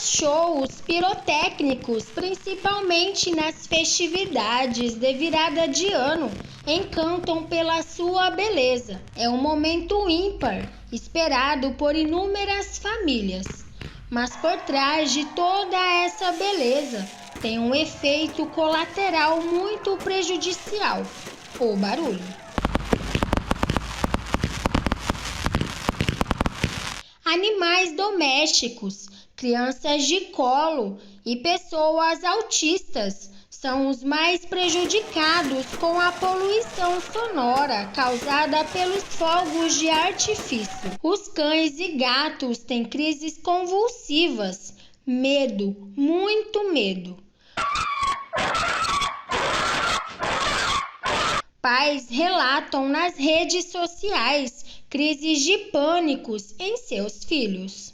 shows pirotécnicos, principalmente nas festividades de virada de ano, encantam pela sua beleza. É um momento ímpar, esperado por inúmeras famílias. Mas por trás de toda essa beleza, tem um efeito colateral muito prejudicial: o barulho. Animais domésticos, crianças de colo e pessoas autistas são os mais prejudicados com a poluição sonora causada pelos fogos de artifício. Os cães e gatos têm crises convulsivas, medo, muito medo. Pais relatam nas redes sociais crises de pânicos em seus filhos.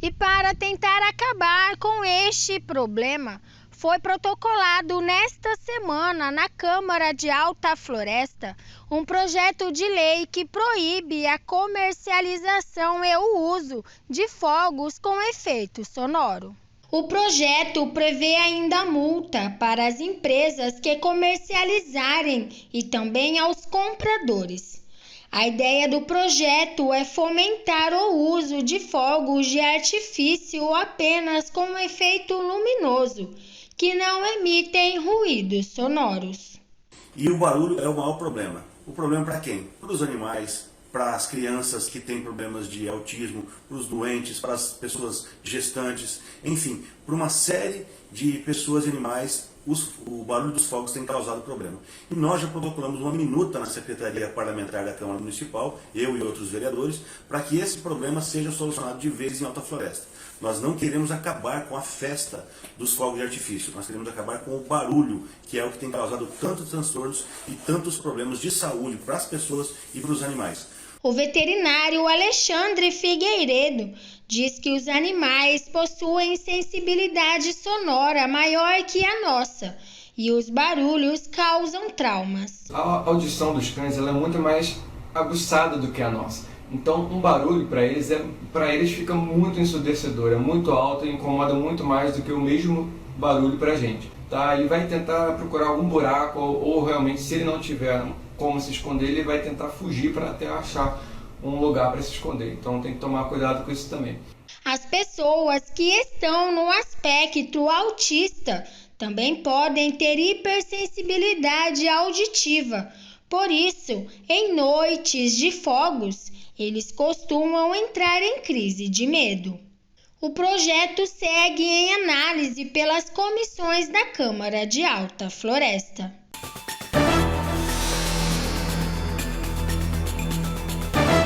E para tentar acabar com este problema, foi protocolado nesta semana na Câmara de Alta Floresta um projeto de lei que proíbe a comercialização e o uso de fogos com efeito sonoro. O projeto prevê ainda multa para as empresas que comercializarem e também aos compradores. A ideia do projeto é fomentar o uso de fogos de artifício apenas com efeito luminoso, que não emitem ruídos sonoros. E o barulho é o maior problema. O problema para quem? Para os animais, para as crianças que têm problemas de autismo, para os doentes, para as pessoas gestantes, enfim, para uma série de pessoas e animais, o barulho dos fogos tem causado problema. E nós já protocolamos uma minuta na Secretaria Parlamentar da Câmara Municipal, eu e outros vereadores, para que esse problema seja solucionado de vez em Alta Floresta. Nós não queremos acabar com a festa dos fogos de artifício, nós queremos acabar com o barulho, que é o que tem causado tantos transtornos e tantos problemas de saúde para as pessoas e para os animais. O veterinário Alexandre Figueiredo diz que os animais possuem sensibilidade sonora maior que a nossa e os barulhos causam traumas. A audição dos cães ela é muito mais aguçada do que a nossa. Então, um barulho para eles fica muito ensurdecedor, é muito alto e incomoda muito mais do que o mesmo barulho para a gente. Tá? Ele vai tentar procurar algum buraco ou realmente, se ele não tiver como se esconder, ele vai tentar fugir para até achar um lugar para se esconder. Então tem que tomar cuidado com isso também. As pessoas que estão no aspecto autista também podem ter hipersensibilidade auditiva. Por isso, em noites de fogos, eles costumam entrar em crise de medo. O projeto segue em análise pelas comissões da Câmara de Alta Floresta.